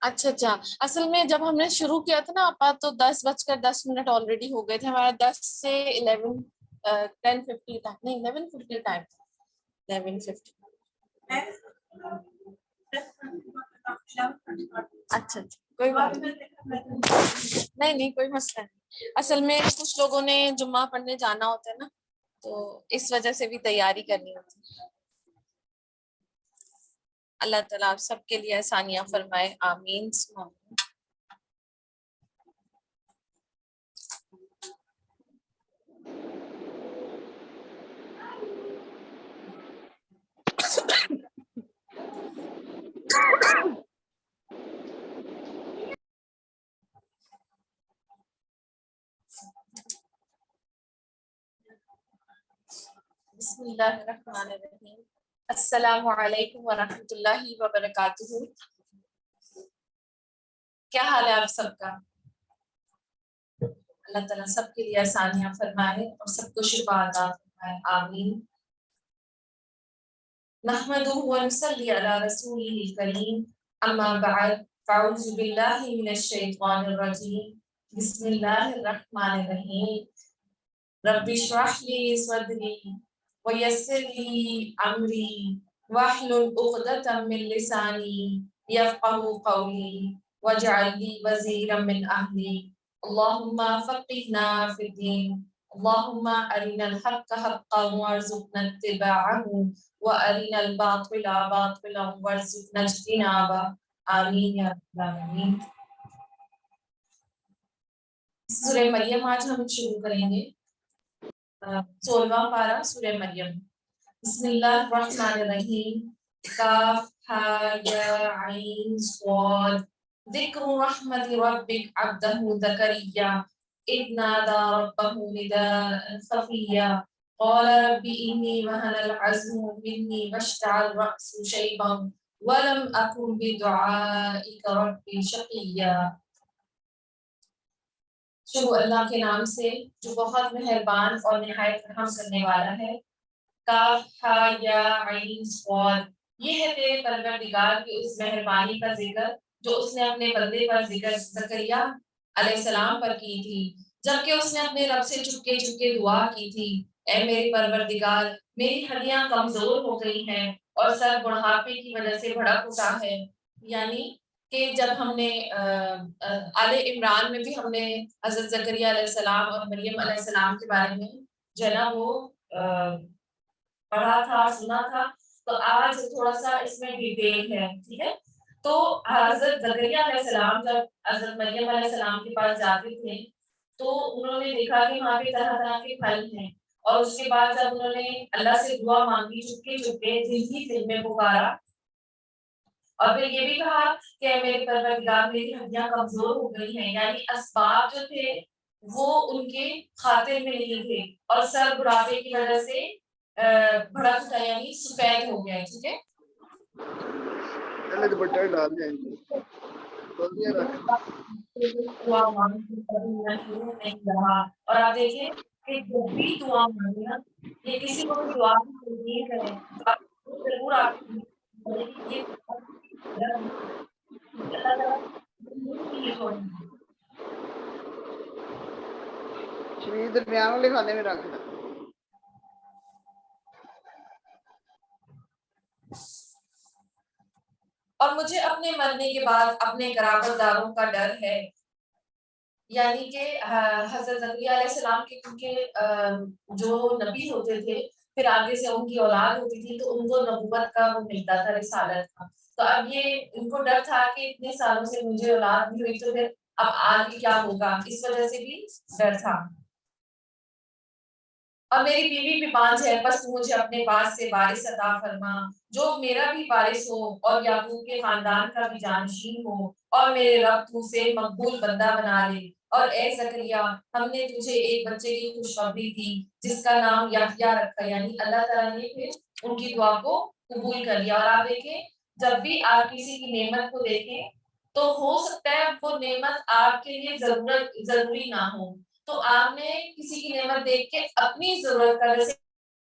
اچھا اچھا، اصل میں جب ہم نے شروع کیا تھا نا آپا تو 10:10 آلریڈی ہو گئے تھے ہمارا. 10 سے 10:50 تک، نہیں 11:50 ٹائم، 11:50. اچھا اچھا کوئی بات نہیں کوئی مسئلہ نہیں. اصل میں کچھ لوگوں نے جمعہ پڑھنے جانا ہوتا ہے نا، تو اس وجہ سے بھی تیاری کرنی ہوتی ہے. اللہ تعالیٰ آپ سب کے لیے آسانیاں فرمائے، آمین. بسم اللہ الرحمن الرحیم. السلام علیکم ورحمۃ اللہ وبرکاتہ. کیا حال ہے آپ سب کا؟ اللہ تعالیٰ سب کے لیے آسانیاں فرمائے اور سب کو شفا عطا فرمائے، آمین. نحمدہ ونصلی علی رسولہ الکریم، اما بعد فاعوذ باللہ من الشیطان الرجیم، بسم اللہ الرحمن الرحیم. رب اشرح لی صدری ویسر لی امری واحلل عقدۃ من لسانی یفقهوا قولی واجعل لی وزیرا من اہلی. اللہم فقہنا فی الدین، اللہم ارنا الحق حقا وارزقنا اتباعہ وارنا الباطل باطلا وارزقنا اجتنابہ، آمین یا رب العالمین. سورہ مریم آج ہم شروع کریں گے. 16واں پارہ سورہ مریم. بسم اللہ الرحمن الرحیم. کاف ہا یا عین صاد. ذکر رحمت ربک عبدہ زکریا اذ نادى ربه نداء خفيا قال رب إني وهن العظم مني واشتعل الرأس شيبا ولم أكن بدعائك رب شقيا. شروع اللہ کے نام سے جو بہت مہربان اور نہایت رحم کرنے والا ہے. کاف ہا یا عین صاد. یہ ہے تیرے پروردگار کی اس مہربانی کا ذکر جو اس نے اپنے بندے پر ذکر زکریا علیہ السلام پر کی تھی، جبکہ اس نے اپنے رب سے چپکے چپکے دعا کی تھی، اے میرے پروردگار میری ہڈیاں کمزور ہو گئی ہیں اور سر بڑھاپے کی وجہ سے بھڑک اٹھا ہے. یعنی کہ جب ہم نے آل عمران میں بھی ہم نے حضرت زکریا علیہ السلام اور مریم علیہ السلام کے بارے میں جو ہے نا وہ پڑھا تھا، سنا تھا، تو آج تھوڑا سا اس میں ڈیٹیل ہے. ٹھیک ہے، تو حضرت زکریا علیہ السلام جب حضرت مریم علیہ السلام کے پاس جاتے تھے تو انہوں نے دیکھا کہ وہاں پہ طرح طرح کے پھل ہیں، اور اس کے بعد جب انہوں نے اللہ سے دعا مانگی چپکے چپکے دل ہی دل میں پکارا، اور پھر یہ بھی کہا کہ میرے پروردگار میری ہڈیاں کمزور ہو گئی ہیں. یعنی اسباب جو تھے وہ ان کے خاطر میں نہیں تھے اور سر بڑھاپے کی وجہ سے بھڑک گیا، یعنی سفید ہو گیا. ٹھیک ہے، اور آپ دیکھیں کہ جب بھی دعا مانگے نا، یہ کسی کو بھی دعا نہیں کریں تو آپ ضرور آپ درمیان والے کھانے میں رکھ. اور مجھے اپنے مرنے کے بعد اپنے قرابت داروں کا ڈر ہے. یعنی کہ حضرت زکریا علیہ السلام کے کیونکہ جو نبی ہوتے تھے پھر آگے سے ان کی اولاد ہوتی تھی تو ان کو نبوت کا وہ ملتا تھا، رسالت کا. تو اب یہ ان کو ڈر تھا کہ اتنے سالوں سے مجھے اولاد نہیں ہوئی تو پھر اب آگے کیا ہوگا، اس وجہ سے بھی ڈر تھا. اور میری بیوی بھی بانجھ ہے، بس مجھے اپنے پاس سے وارث عطا فرما جو میرا بھی وارث ہو اور یعقوب کے خاندان کا بھی جانشین ہو، اور میرے رب تو سے مقبول بندہ بنا لے. اور اے زکریا ہم نے تجھے ایک بچے کی خوشخبری دی جس کا نام یحییٰ رکھا. یعنی اللہ تعالیٰ نے پھر ان کی دعا کو قبول کر لیا. اور آپ دیکھیں جب بھی آپ کسی کی نعمت کو دیکھیں تو ہو سکتا ہے وہ نعمت آپ کے لیے ضروری نہ ہو، تو آپ نے کسی کی نعمت دیکھ کے اپنی ضرورت کا، جیسے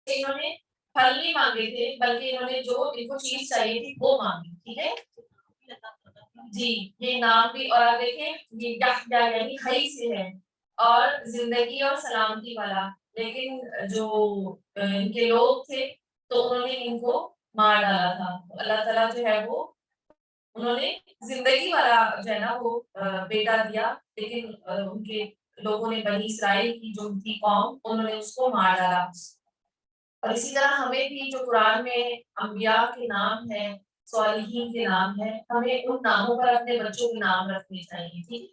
انہوں نے پھل نہیں مانگے تھے بلکہ انہوں نے جو ان کو چیز چاہیے تھی وہ مانگی، ٹھیک ہے جی، یہ نام بھی، اور آپ دیکھیں یہ یحییٰ یعنی حی سے ہے اور زندگی اور سلامتی والا، لیکن جو ان کے لوگ تھے تو انہوں نے ان کو مار ڈالا تھا، تو اللہ تعالیٰ جو ہے وہ انہوں نے زندگی والا جو ہے نا وہ بیٹا دیا، لیکن ان کے لوگوں نے، بنی اسرائیل کی جو تھی قوم، انہوں نے اس کو مار ڈالا۔ اور اسی طرح ہمیں بھی جو قرآن میں انبیاء کے نام ہیں، صالحین کے نام ہیں، ہمیں ان ناموں پر اپنے بچوں کے نام رکھنے چاہیے، ٹھیک۔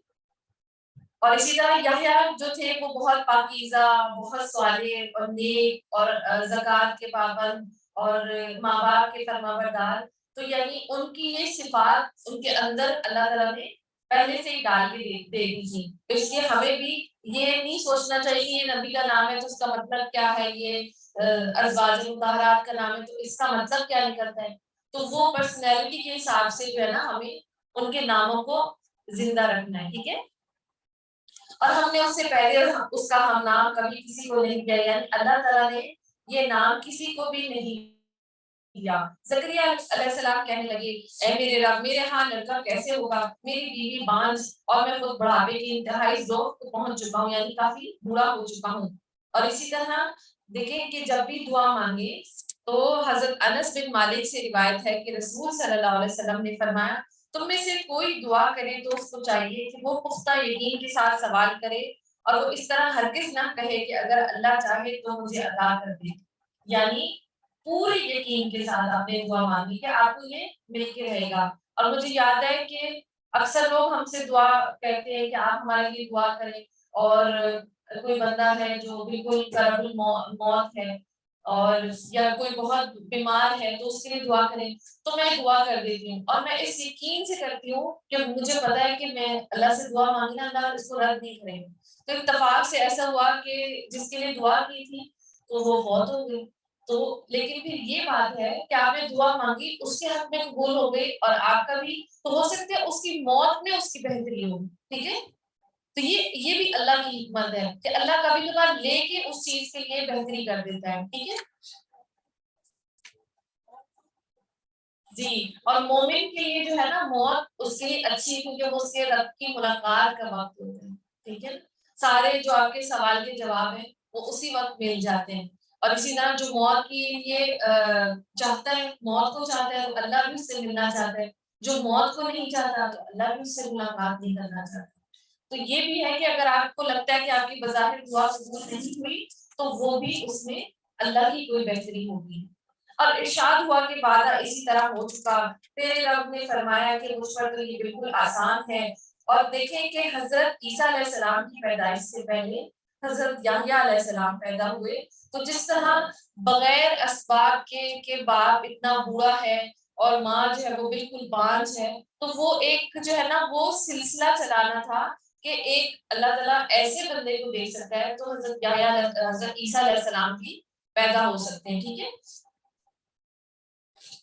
اور اسی طرح یحییٰ جو تھے وہ بہت پاکیزہ، بہت صالح اور نیک اور زکوٰۃ کے پابند اور ماں باپ کے فرمانبردار، تو یعنی ان کی یہ صفات ان کے اندر اللہ تعالیٰ نے پہلے سے ہی ڈال کے دے دی تھی، اس لیے ہمیں بھی یہ نہیں سوچنا چاہیے کہ یہ نبی کا نام ہے تو اس کا مطلب کیا ہے، یہ ازواج مطہرات کا نام ہے تو اس کا مطلب کیا نکلتا ہے، تو وہ پرسنالٹی کے حساب سے جو ہے نا ہمیں ان کے ناموں کو زندہ رکھنا ہے، ٹھیک ہے۔ اور ہم نے اس سے پہلے اس کا ہم نام کبھی کسی کو نہیں دیا، یعنی اللہ تعالیٰ نے یہ نام کسی کو بھی نہیں دیا۔ زکریا علیہ السلام کہنے لگے، اے میرے رب، میرے ہاں لڑکا کیسے ہوگا، میری بیوی بانجھ اور میں خود بڑھاپے کی انتہائی ذوق کو پہنچ چکا ہوں، یعنی کافی بوڑھا ہو چکا ہوں۔ اور اسی طرح دیکھیں کہ جب بھی دعا مانگے تو حضرت انس بن مالک سے روایت ہے کہ رسول صلی اللہ علیہ وسلم نے فرمایا، تم میں سے کوئی دعا کرے تو اس کو چاہیے کہ وہ پختہ یقین کے ساتھ سوال کرے اور وہ اس طرح ہرگز نہ کہے کہ اگر اللہ چاہے تو مجھے عطا کر دے، یعنی پورے یقین کے ساتھ آپ نے دعا مانگی کہ آپ کو یہ مل کے رہے گا۔ اور مجھے یاد ہے کہ اکثر لوگ ہم سے دعا کہتے ہیں کہ آپ ہمارے لیے دعا کریں، اور کوئی بندہ ہے جو بالکل قرب الموت ہے اور یا کوئی بہت بیمار ہے تو اس کے لیے دعا کریں، تو میں دعا کر دیتی ہوں اور میں اس یقین سے کرتی ہوں کہ مجھے پتا ہے کہ میں اللہ سے دعا مانگی نا، اللہ اس کو رد نہیں کرے گا۔ تو اتفاق سے ایسا ہوا کہ جس کے لیے دعا کی تھی تو وہ فوت ہو گئی، تو لیکن پھر یہ بات ہے کہ آپ نے دعا مانگی، اس کے حق میں قبول ہو گئی اور آپ کا بھی، تو ہو سکتا ہے اس کی موت میں اس کی بہتری ہو، ٹھیک ہے۔ تو یہ بھی اللہ کی حکمت ہے کہ اللہ کبھی کبھار لے کے اس چیز کے لیے بہتری کر دیتا ہے، ٹھیک ہے جی۔ اور مومن کے لیے جو ہے نا موت اس کے لیے اچھی ہے، کیونکہ وہ اس کے رب کی ملاقات کا وقت ہوتا ہے، ٹھیک ہے۔ سارے جو آپ کے سوال کے جواب ہیں وہ اسی وقت مل جاتے ہیں، اور اسی طرح جو موت کی لیے چاہتا ہے، موت کو چاہتا ہے تو اللہ بھی اس سے ملنا چاہتا ہے، جو موت کو نہیں چاہتا تو اللہ بھی اس سے ملاقات نہیں کرنا چاہتا۔ تو یہ بھی ہے کہ اگر آپ کو لگتا ہے کہ آپ کی بظاہر دعا قبول نہیں ہوئی تو وہ بھی اس میں اللہ کی کوئی بہتری ہوگی۔ اور ارشاد ہوا کہ وعدہ اسی طرح ہو چکا، تیرے رب نے فرمایا کہ مجھ پر تو یہ بالکل آسان ہے۔ اور دیکھیں کہ حضرت عیسیٰ علیہ السلام کی پیدائش سے پہلے حضرت یحییٰ علیہ السلام پیدا ہوئے، تو جس طرح بغیر اسباب کے کہ باپ اتنا بوڑھا ہے اور ماں جو ہے وہ بالکل بانجھ ہے، تو وہ ایک جو ہے نا وہ سلسلہ چلانا تھا کہ ایک اللہ تعالیٰ ایسے بندے کو دے سکتا ہے تو حضرت عیسیٰ علیہ السلام بھی پیدا ہو سکتے ہیں، ٹھیک ہے۔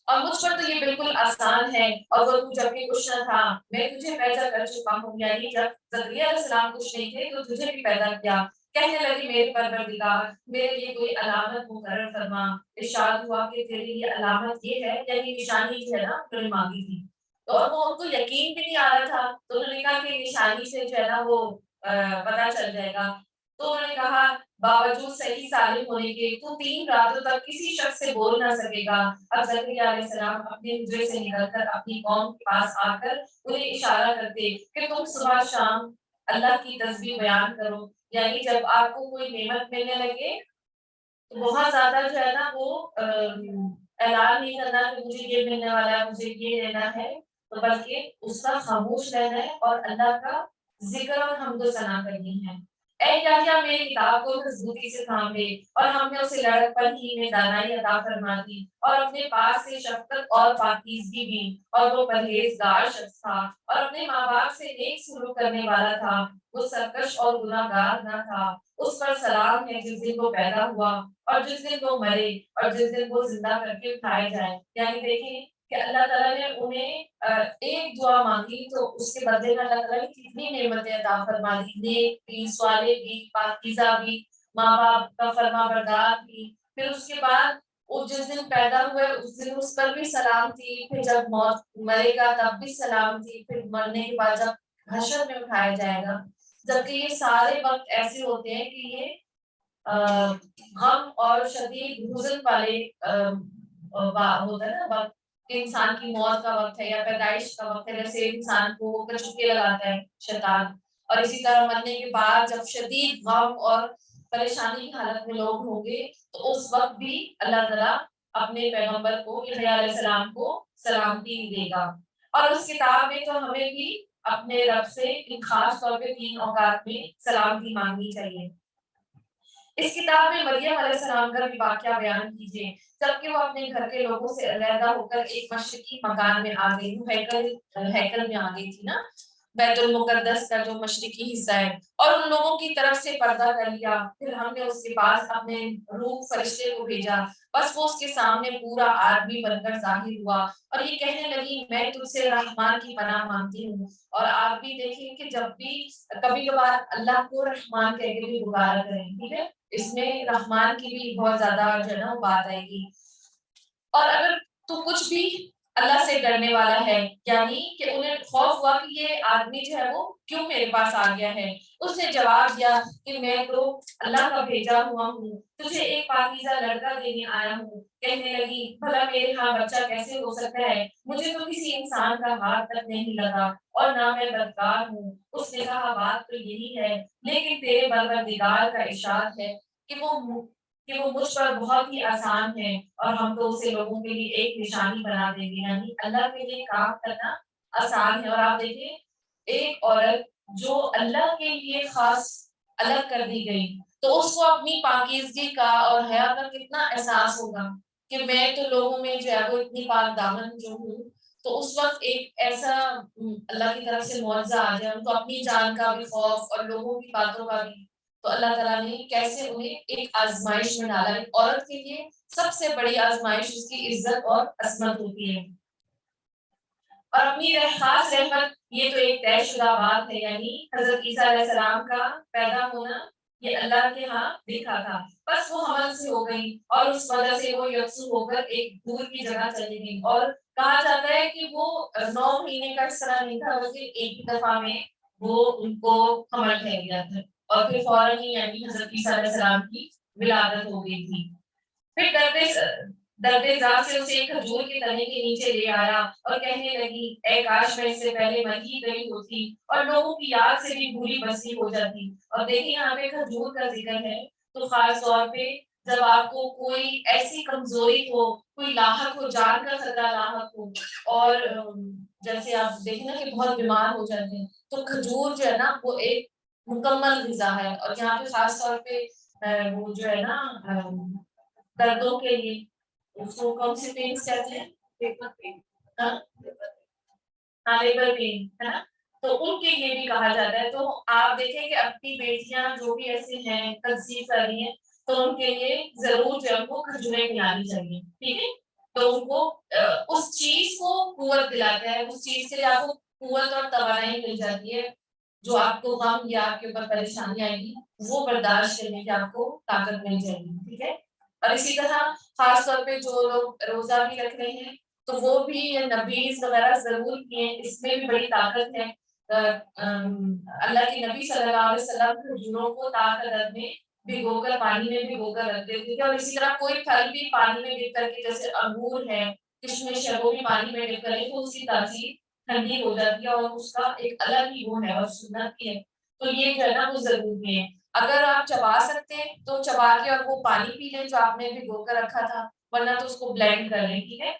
اور مجھ پر تو یہ بالکل آسان ہے، اور وہ جب بھی کچھ نہ تھا میں تجھے پیدا کر چکا ہوں، یعنی جب زکریا علیہ السلام کچھ نہیں تھے تو تجھے بھی پیدا کیا۔ کہنے لگی میرے پروردگار، میرے لیے کوئی علامت مقرر فرما۔ ارشاد ہوا کہ تیرے لیے علامت یہ ہے، یعنی نشانی جو ہے نا انہوں نے مانگی تھی، تو اور وہ ان کو یقین بھی نہیں آ رہا تھا، تو انہوں نے کہا کہ نشانی سے جو ہے نا وہ پتہ چل جائے گا۔ تو انہوں نے کہا باوجود صحیح سالم ہونے کے تو 3 راتوں تک کسی شخص سے بول نہ سکے گا۔ اب زکریا علیہ السلام اپنے حجرے سے نکل کر اپنی قوم کے پاس آ کر انہیں اشارہ کرتے کہ تم صبح شام اللہ کی تسبیح بیان کرو، یعنی جب آپ کو کوئی نعمت ملنے لگے تو بہت زیادہ جو ہے نا وہ اعلان نہیں کرنا کہ مجھے یہ ملنے والا ہے، مجھے یہ لینا ہے، تو بلکہ اس کا خاموش رہنا ہے اور اللہ کا ذکر اور حمد و ثنا کرنی ہے۔ اے یحییٰ میری کتاب کو مضبوطی سے تھام لے، اور ہم نے اسے لڑک پن ہی میں دانائی عطا فرما دی، اور اپنے پاس سے شفقت اور پاکیزگی دی، اور وہ پرہیزگار شخص تھا اور اپنے ماں باپ سے نیک سلوک کرنے والا تھا، وہ سرکش اور گناہ گار نہ تھا۔ اس پر سلام ہے جس دن وہ پیدا ہوا اور جس دن وہ مرے اور جس دن وہ زندہ کر کے اٹھائے جائے، یعنی دیکھیں کہ اللہ تعالیٰ نے انہیں ایک دعا مانگی تو اس کے بدلے میں اللہ تعالیٰ نے کتنی نعمتیں عطا فرما دی، نیک بھی، صالح بھی، پاکیزہ بھی، ماں باپ کا فرما بردار بھی، پھر اس کے بعد وہ جس دن پیدا ہوئے اس دن اس پر بھی سلام تھی، پھر جب موت مرے گا تب بھی سلام تھی، پھر مرنے کے بعد جب حشر میں اٹھایا جائے گا، جبکہ یہ سارے وقت ایسے ہوتے ہیں کہ یہ غم اور شدید حزن والے ہوتا ہے نا وقت، کہ انسان کی موت کا وقت ہے یا پیدائش کا وقت ہے، جیسے انسان کو کچوکے لگاتا ہے شیطان، اور اسی طرح مرنے کے بعد جب شدید غم اور پریشانی کی حالت میں لوگ ہوں گے تو اس وقت بھی اللہ تعالیٰ اپنے پیغمبر کو یحییٰ علیہ السلام کو سلامتی دے گا۔ اور اس کتاب میں تو ہمیں بھی اپنے رب سے خاص طور پہ 3 اوقات میں سلامتی مانگنی چاہیے۔ اس کتاب میں مریم علیہ السلام کا بھی واقعہ بیان کیجیے، جبکہ وہ اپنے گھر کے لوگوں سے علیحدہ ہو کر ایک مشرقی مکان میں آ گئی، وہ ہیکل میں آ گئی تھی نا، بیت المقدس کا جو مشرقی حصہ ہے، اور ان لوگوں کی طرف سے پردہ کر لیا، پھر ہم نے اس کے پاس اپنے روح فرشتے کو بھیجا، بس وہ اس کے سامنے پورا آدمی بن کر ظاہر ہوا اور یہ کہنے لگی میں تجھ سے رحمان کی پناہ مانگتی ہوں۔ اور آپ بھی دیکھیں کہ جب بھی کبھی کبھار اللہ کو رحمان کہہ کے بھی پکارا کریں، ٹھیک ہے، اس میں رحمان کی بھی بہت زیادہ جو ہے نا بات آئے گی۔ اور اگر تو کچھ بھی اللہ سے ڈرنے والا ہے، یعنی کہ انہیں خوف ہوا کہ یہ آدمی جو ہے وہ کیوں میرے پاس آ گیا ہے، اس نے جواب دیا کہ میں تو اللہ کا بھیجا ہوا ہوں، تجھے ایک پاکیزہ لڑکا دینے آیا ہوں۔ کہنے لگی بھلا میرے ہاں بچہ کیسے ہو سکتا ہے، مجھے تو کسی انسان کا ہاتھ تک نہیں لگا اور نہ میں بدکار ہوں۔ اس نے کہا بات تو یہی ہے، لیکن تیرے پروردگار کا ارشاد ہے کہ وہ مجھ پر بہت ہی آسان ہے اور ہم تو اسے لوگوں کے لیے ایک نشانی بنا دیں گے، یعنی اللہ کے لیے کام کرنا آسان ہے۔ اور آپ دیکھیں ایک عورت جو اللہ کے لیے خاص الگ کر دی گئی تو اس کو اپنی پاکیزگی کا اور حیا کا کتنا احساس ہوگا کہ میں تو لوگوں میں جو ہے وہ اتنی پاک دامن جو ہوں، تو اس وقت ایک ایسا اللہ کی طرف سے معاوضہ آ جائے، ان کو اپنی جان کا بھی خوف اور لوگوں کی باتوں کا بھی، تو اللہ تعالیٰ نے کیسے انہیں ایک آزمائش میں ڈالا۔ ایک عورت کے لیے سب سے بڑی آزمائش اس کی عزت اور عصمت ہوتی ہے، اور اپنی خاص رحمت یہ تو ایک طے شدہ بات ہے، یعنی حضرت عیسیٰ علیہ السلام کا پیدا ہونا یہ اللہ کے ہاں لکھا تھا، بس وہ حمل سے ہو گئی اور اس وجہ سے وہ یکسو ہو کر ایک دور کی جگہ چلی گئی، اور کہا جاتا ہے کہ وہ 9 مہینے کا اس طرح نہیں تھا بلکہ ایک ہی دفعہ میں وہ ان کو حمل ٹھہر گیا تھا، اور پھر فوراً ہی یعنی حضرت عیسیٰ علیہ السلام کی ولادت ہو گئی تھی۔ پھر درد ذات سے اسے ایک کھجور کے تنے کے نیچے لے آیا اور کہنے لگی اے کاش میں اس سے پہلے مر ہی گئی ہوتی اور لوگوں کی یاد سے بھی بھولی بسی ہو جاتی۔ اور دیکھیں یہاں پہ کھجور کا ذکر ہے تو خاص طور پہ جب آپ کو کوئی ایسی کمزوری ہو، کوئی لاحق ہو، جان کا خطرہ لاحق ہو، اور جیسے آپ دیکھیں نا کہ بہت بیمار ہو جاتے ہیں تو کھجور جو ہے نا وہ ایک مکمل غذا ہے، اور یہاں پہ خاص طور پہ وہ جو ہے نا دردوں کے لیے اس کو کون سے پینس کہتے ہیں، لیبر پین، ہاں لیبر پین ہے نا، تو ان کے لیے بھی کہا جاتا ہے۔ تو آپ دیکھیں کہ اپنی بیٹیاں جو بھی ایسے ہیں کنسیو کر رہی ہیں تو ان کے لیے ضرور جو ہے وہ کھجوریں کھلانی چاہیے، ٹھیک ہے، تو ان کو اس چیز کو قوت دلاتا ہے، اس چیز کے لیے آپ کو قوت اور توانائی مل جاتی ہے، جو آپ کو غم یا آپ کے اوپر پریشانی آئے گی وہ برداشت کرنے کی آپ کو طاقت مل جائے گی، ٹھیک ہے۔ اور اسی طرح خاص طور پہ جو لوگ روزہ بھی رکھ رہے ہیں تو وہ بھی نبیز وغیرہ ضرور کیے، اس میں بھی بڑی طاقت ہے۔ اللہ کے نبی صلی اللہ علیہ وسلم کھجوروں کو تاک میں بھگو کر پانی میں بھگو کر رکھ دیتے تھے، اور اسی طرح کوئی پھل بھی پانی میں ڈپ کر کے، جیسے انگور ہے، کشمش ہے، وہ بھی پانی میں ڈپ کریں تو اس کی تاثیر ٹھنڈی ہو جاتی ہے اور اس کا ایک الگ ہی وہ ہے اور سنت کی ہے، تو یہ جو ہے نا وہ ضروری ہے۔ اگر آپ چبا سکتے ہیں تو چبا کے اور وہ پانی پی لیں جو آپ نے بھگو کر رکھا تھا، ورنہ تو اس کو بلینڈ کر لیں، ٹھیک ہے،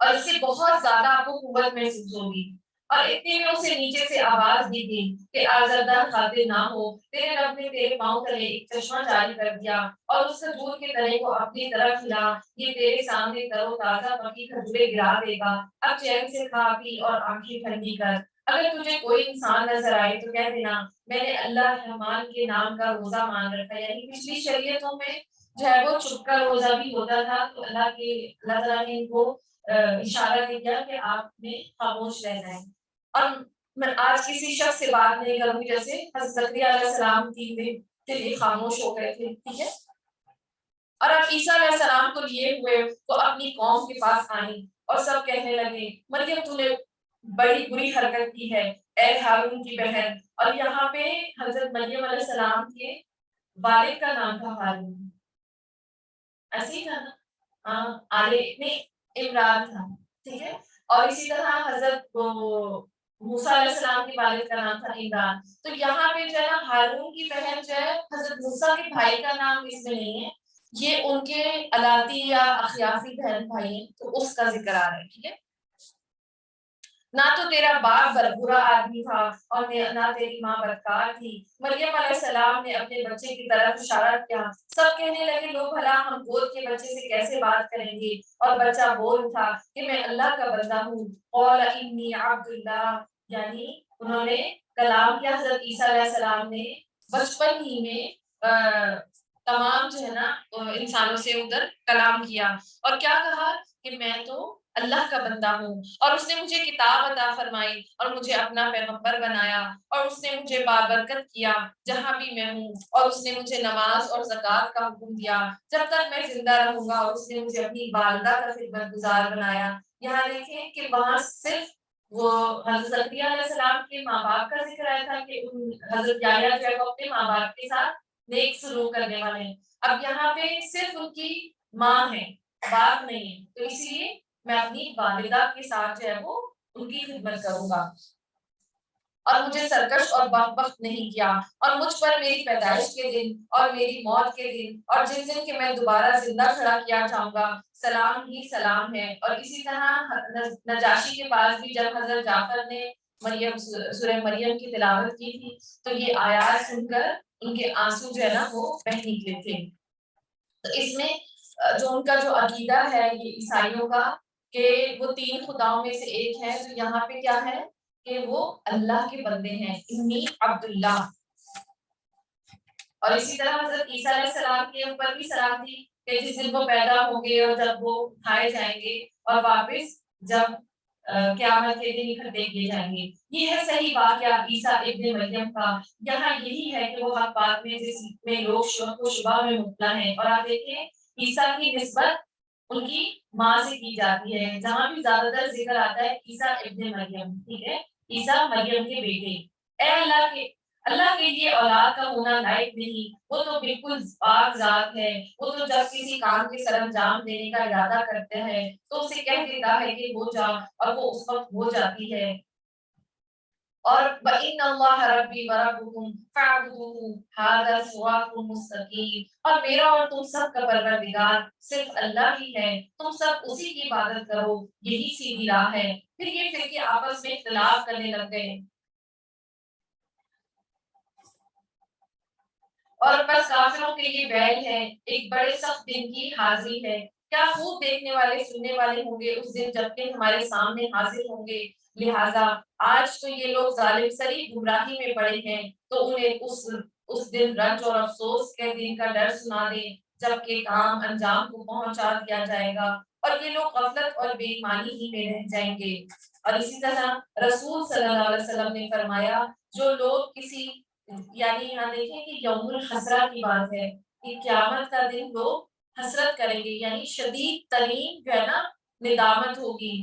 اور اس سے بہت زیادہ آپ کو قوت محسوس ہوگی۔ اور اتنے میں اسے نیچے سے آواز دی گئی کہ آزردہ خاطر نہ ہو، تیرے رب نے تیرے پاؤں تلے ایک چشمہ جاری کر دیا اور اس کھجور کے تنے کو اپنی طرف ہلا، یہ تیرے سامنے تر و تازہ پکی کھجوریں گرا دے گا، اب چین سے کھا پی اور آنکھیں ٹھنڈی کر۔ اگر تجھے کوئی انسان نظر آئے تو کہہ دینا میں نے اللہ رحمان کے نام کا روزہ مان رکھا ہے، یعنی پچھلی شریعتوں میں جو ہے وہ چھپ کا روزہ بھی ہوتا تھا، تو اللہ تعالیٰ نے ان کو اشارہ دیا کہ آپ نے خاموش رہنا ہے. اور میں آج کسی شخص سے بات نہیں کروں گی جیسے حضرت زکریا علیہ السلام 3 دن کے لیے خاموش ہو گئے تھے, ٹھیک ہے. اور اب عیسیٰ علیہ السلام کو لیے ہوئے تو اپنی قوم کے پاس آئی اور سب کہنے لگے مریم تو نے بڑی بری حرکت کی ہے اے ہارون کی بہن. اور یہاں پہ حضرت مریم علیہ السلام کے والد کا نام تھا ہارون, ایسے ہی تھا نا, عمران تھا, ٹھیک ہے. اور اسی طرح حضرت موسیٰ علیہ السلام کے والد کا نام تھا عمران. تو یہاں پہ جو ہے نا ہارون کی بہن جو ہے حضرت موسیٰ کے بھائی کا نام اس میں نہیں ہے, یہ ان کے علاتی یا اخیافی بہن بھائی ہیں, تو اس کا ذکر آ رہا ہے, ٹھیک ہے. نہ تو تیرا باپ برا آدمی تھا اور نہ تیری ماں بدکار تھی. مریم علیہ السلام نے اپنے بچے کی طرف اشارہ کیا. سب کہنے لگے لو بھلا ہم گود کے بچے سے کیسے بات کریں گے. اور بچہ بول اٹھا کہ میں اللہ کا بندہ ہوں. قال انی عبد اللہ, یعنی انہوں نے کلام کیا. حضرت عیسیٰ علیہ السلام نے بچپن ہی میں تمام جو ہے نا انسانوں سے ادھر کلام کیا اور کیا کہا کہ میں تو اللہ کا بندہ ہوں اور اس نے مجھے کتاب عطا فرمائی اور مجھے اپنا پیغمبر بنایا اور اس نے مجھے بابرکت کیا جہاں بھی میں ہوں اور اس نے مجھے نماز اور زکوٰۃ کا حکم دیا جب تک میں زندہ رہوں گا اور اس نے مجھے اپنی والدہ کا خدمت گزار بنایا. یہاں دیکھیں کہ وہاں صرف وہ حضرت زکریا علیہ السلام کے ماں باپ کا ذکر آیا تھا کہ حضرت یحییٰ جو ہے وہ اپنے ماں باپ کے ساتھ نیک سلوک کرنے والے ہیں. اب یہاں پہ صرف ان کی ماں ہے, باپ نہیں ہے, تو اسی لیے میں اپنی والدہ کے ساتھ جو ہے وہ ان کی خدمت کروں گا. اور مجھے سرکش اور بخت نہیں کیا اور مجھ پر میری پیدائش کے دن اور میری موت کے دن اور جس دن کہ میں دوبارہ زندہ کھڑا کیا جاؤں گا سلام ہی سلام ہے. اور اسی طرح نجاشی کے پاس بھی جب حضرت جعفر نے سورہ مریم کی تلاوت کی تھی تو یہ آیات سن کر ان کے آنسو جو ہے نا وہ بہہ نکلے تھے. تو اس میں جو ان کا جو عقیدہ ہے یہ عیسائیوں کا کہ وہ 3 خداؤں میں سے ایک ہے, تو یہاں پہ کیا ہے کہ وہ اللہ کے بندے ہیں, انی عبداللہ. اور اسی طرح حضرت عیسیٰ علیہ السلام کے اوپر بھی سلام تھی کہ جس دن وہ پیدا ہوں گے اور جب وہ اٹھائے جائیں گے اور واپس جب قیامت کے دن اکٹھے کیے جائیں گے. یہ ہے صحیح واقعہ عیسیٰ ابن مریم کا. یہاں یہی ہے کہ وہ حق بات میں جس میں لوگ شک و شبہ میں مبتلا ہیں. اور آپ دیکھیں عیسیٰ کی نسبت ان کی ماں سے کی جاتی ہے, جہاں بھی زیادہ تر ذکر آتا ہے عیسیٰ ابن مریم, ٹھیک ہے, عیسیٰ مریم کے بیٹے. اے اللہ کے لیے اولاد کا ہونا لائق نہیں, وہ تو بالکل پاک ذات ہے. وہ تو جب کسی کام کے سر انجام دینے کا ارادہ کرتے ہیں تو اسے کہہ دیتا ہے کہ ہو جا اور وہ اس وقت ہو جاتی ہے. اور وَإِنَّ اللَّهَ رَبِّي وَرَبُّكُمْ فَاعْبُدُوهُ هَذَا صِرَاطٌ مُسْتَقِيمٌ. اور میرا اور تم سب کا پروردگار صرف اللہ ہی ہے, تم سب اسی کی عبادت کرو, یہی سیدھی راہ ہے. پھر یہ فرقے آپس میں اختلاف کرنے لگ گئے. اور بس کافروں کے لیے ویل ہے, ایک بڑے سخت دن کی حاضری ہے. کیا خوب دیکھنے والے سننے والے ہوں گے اس دن جب کہ ہمارے سامنے حاضر ہوں گے. لہٰذا آج تو یہ لوگ ظالم سری گمراہی میں پڑے ہیں, تو انہیں اس دن رنج اور افسوس کے دن کا ڈر سنا دیں جبکہ کام انجام کو پہنچا دیا جائے گا اور یہ لوگ غفلت اور بے ایمانی ہی میں رہ جائیں گے. اور اسی طرح رسول صلی اللہ علیہ وسلم نے فرمایا جو لوگ کسی یعنی یہاں دیکھیں کہ یوم الحسرہ کی بات ہے کہ قیامت کا دن لوگ حسرت کریں گے, یعنی شدید ترین جو ہے نا ندامت ہوگی.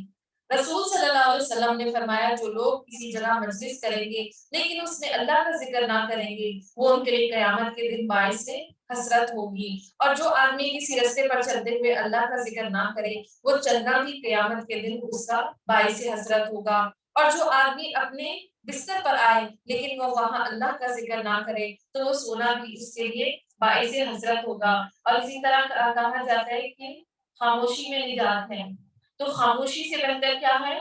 رسول صلی اللہ علیہ وسلم نے فرمایا جو لوگ کسی جگہ مجلس کریں گے لیکن اس میں اللہ کا ذکر نہ کریں گے وہ ان کے لیے قیامت کے دن باعث سے حسرت ہوگی. اور جو آدمی کسی رستے پر چلتے ہوئے اللہ کا ذکر نہ کرے وہ چلنا بھی قیامت کے دن اس کا باعث حسرت ہوگا. اور جو آدمی اپنے بستر پر آئے لیکن وہ وہاں اللہ کا ذکر نہ کرے تو وہ سونا بھی اس کے لیے باعث حسرت ہوگا. اور اسی طرح کہا جاتا ہے کہ خاموشی میں نجات ہے, تو خاموشی سے بہتر کیا ہے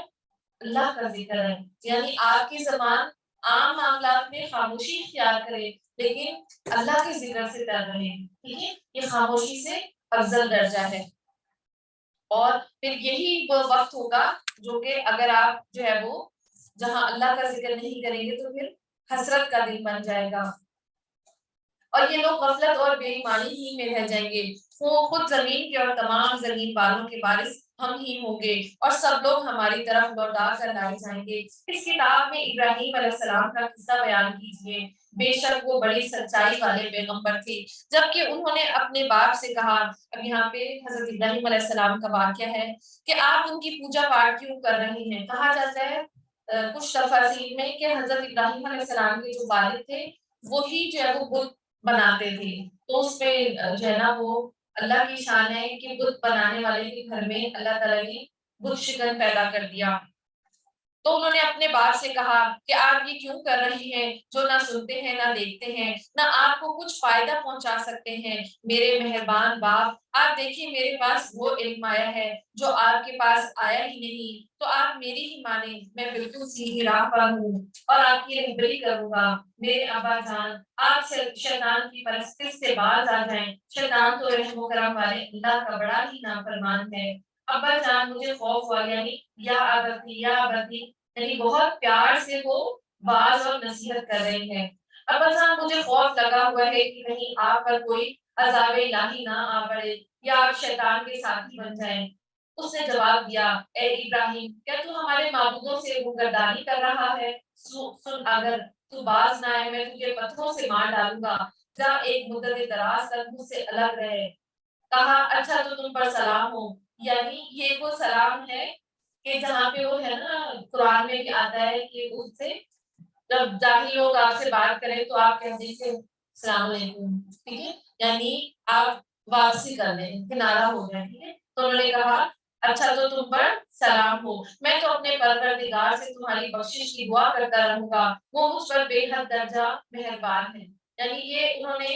اللہ کا ذکر ہے. یعنی آپ کی زبان عام معاملات میں خاموشی اختیار کرے لیکن اللہ کے ذکر سے تر رہے, ٹھیک ہے, یہ خاموشی سے افضل درجہ ہے. اور پھر یہی وہ وقت ہوگا جو کہ اگر آپ جو ہے وہ جہاں اللہ کا ذکر نہیں کریں گے تو پھر حسرت کا دن بن جائے گا اور یہ لوگ غفلت اور بے ایمانی ہی میں رہ جائیں گے. وہ خود زمین کے اور تمام زمین والوں کے وارث ہم ہی ہوں گے اور سب لوگ ہماری طرف لوٹا کر لائے جائیں گے۔ اس کتاب میں ابراہیم علیہ السلام کا قصہ بیان کیجیے۔ بے شک وہ بڑی سچائی والے پیغمبر تھے، جبکہ انہوں نے اپنے باپ سے کہا۔ اب یہاں پہ حضرت ابراہیم علیہ السلام کا واقعہ ہے کہ آپ ان کی پوجا پاٹ کیوں کر رہے ہیں۔ کہا جاتا ہے کچھ تفاسیر میں کہ حضرت ابراہیم علیہ السلام کے جو والد تھے وہی جو ہے وہ بت بناتے تھے، تو اس پہ جو ہے نا وہ اللہ کی شان ہے کہ بت بنانے والے کے گھر میں اللہ تعالیٰ نے بت شکن پیدا کر دیا۔ تو انہوں نے اپنے باپ سے کہا کہ آپ یہ کیوں کر رہے ہیں جو نہ سنتے ہیں نہ دیکھتے ہیں نہ آپ کو کچھ فائدہ پہنچا سکتے ہیں۔ میرے مہربان باپ، آپ دیکھیے میرے پاس وہ علم آیا ہے جو آپ کے پاس آیا ہی نہیں، تو آپ میری ہی مانیں، میں بالکل سیدھی راہ پر ہوں اور آپ کی رہبری کروں گا۔ میرے ابا جان، آپ شیطان کی پرستش سے باز آ جائیں، شیطان تو رحم و کرم والے اللہ کا بڑا ہی نافرمان ہے۔ ابا جان مجھے خوف ہوا، یعنی یا ابتی یا ابتی، یعنی بہت پیار سے وہ باز اور نصیحت کر رہے ہیں۔ ابا جان مجھے خوف لگا ہوا ہے کہ کہیں آپ پر کوئی عذاب الہی نہ آ پڑے یا آپ شیطان کے ساتھی بن جائیں۔ اس نے جواب دیا، اے ابراہیم، کیا تو ہمارے معبودوں سے روگردانی کر رہا ہے؟ سن، اگر تو باز نہ آئے میں تجھے پتھروں سے مار ڈالوں گا، جا ایک مدت دراز تک مجھ سے الگ رہے۔ کہا اچھا تو تم پر سلام ہو، یعنی یہ وہ سلام ہے کہ جہاں پہ وہ ہے نا قرآن میں بھی آتا ہے کہ اس سے جب جاہل لوگ آپ سے بات کریں تو آپ کہتے ہیں کہ السلام علیکم، ٹھیک ہے، یعنی آپ واپسی کر لیں، کنارہ ہو جائیں، ٹھیک ہے۔ تو انہوں نے کہا اچھا تو تم پر سلام ہو، میں تو اپنے پروردگار سے تمہاری بخشش کی دعا کرتا رہوں گا، وہ مجھ پر بے حد درجہ مہربان ہے۔ یعنی یہ انہوں نے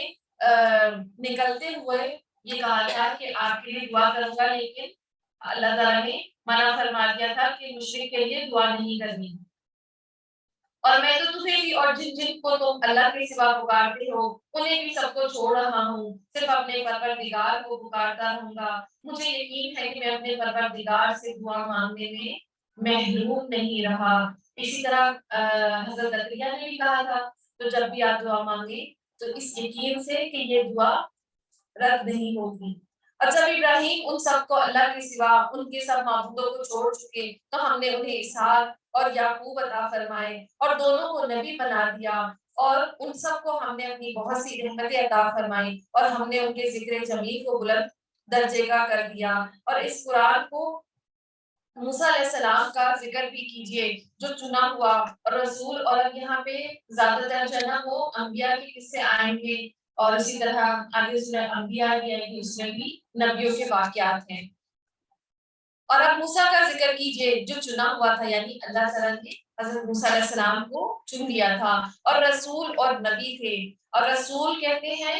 نکلتے ہوئے یہ کہا تھا کہ آپ کے لیے دعا کروں گا، لیکن اللہ تعالیٰ نے منع فرما دیا تھا کہ مشرک کے لیے دعا نہیں کرنی۔ اور میں تو تمہیں بھی اور جن جن کو تم اللہ کے سوا پکارتے ہو انہیں بھی سب کو چھوڑ رہا ہوں، صرف اپنے پروردگار کو پکارتا رہوں گا۔ مجھے یقین ہے کہ میں اپنے پروردگار سے دعا مانگنے میں محروم نہیں رہا۔ اسی طرح حضرت زکریا نے بھی کہا تھا، تو جب بھی آپ دعا مانگے تو اس یقین سے کہ یہ دعا رد نہیں ہوگی۔ اور جب ابراہیم ان سب کو اللہ کے سوا ان کے سب معبودوں کو چھوڑ چکے تو ہم نے انہیں اسحاق اور یعقوب عطا فرمائے اور دونوں کو نبی بنا دیا، اور ان سب کو ہم نے اپنی بہت سی رحمتیں عطا فرمائی اور ہم نے ان کے ذکر جمیل کو بلند درجے کا کر دیا۔ اور اس قرآن کو موسیٰ علیہ السلام کا ذکر بھی کیجیے جو چنا ہوا اور رسول، اور اب یہاں پہ زیادہ تر جو ہے نا وہ انبیاء کے قصے آئیں گے، اور اسی طرح آگے سورہ انبیاء بھی آئے گی، اس میں بھی نبیوں کے واقعات ہیں۔ اور اب موسیٰ کا ذکر کیجیے جو چنا ہوا تھا، یعنی اللہ تعالیٰ نے حضرت موسیٰ علیہ السلام کو چن لیا تھا، اور رسول اور نبی تھے۔ اور رسول کہتے ہیں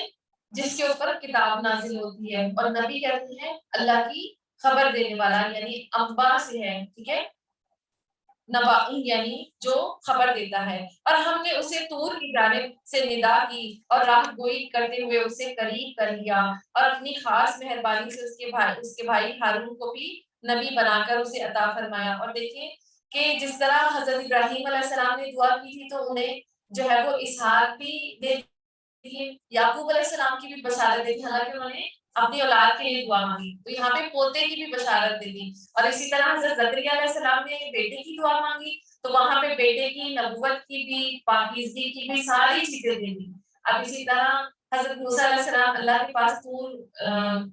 جس کے اوپر کتاب نازل ہوتی ہے، اور نبی کہتے ہیں اللہ کی خبر دینے والا، یعنی انباء سے ہے، ٹھیک ہے، نبأ یعنی جو خبر دیتا ہے۔ اور ہم نے اسے طور کی جانب سے ندا کی اور راہ گوئی کرتے ہوئے اسے قریب کر لیا، اور اپنی خاص مہربانی سے اس کے بھائی ہارون کو بھی نبی بنا کر اسے عطا فرمایا۔ اور دیکھیں کہ جس طرح حضرت ابراہیم علیہ السلام نے دعا کی تھی تو انہیں جو ہے وہ اسحاق بھی دے دی، یعقوب علیہ السلام کی بھی بشارت دی تھی، حالانکہ انہوں نے اپنی اولاد کے لیے دعا مانگی، تو یہاں پہ پوتے کی بھی بشارت دے دی۔ اور اسی طرح حضرت زکریا علیہ السلام نے بیٹے کی دعا مانگی تو وہاں پہ بیٹے کی نبوت کی بھی، پاکیزگی کی بھی ساری چیزیں دے دی۔ اب اسی طرح حضرت موسیٰ علیہ السلام اللہ کے پاس طور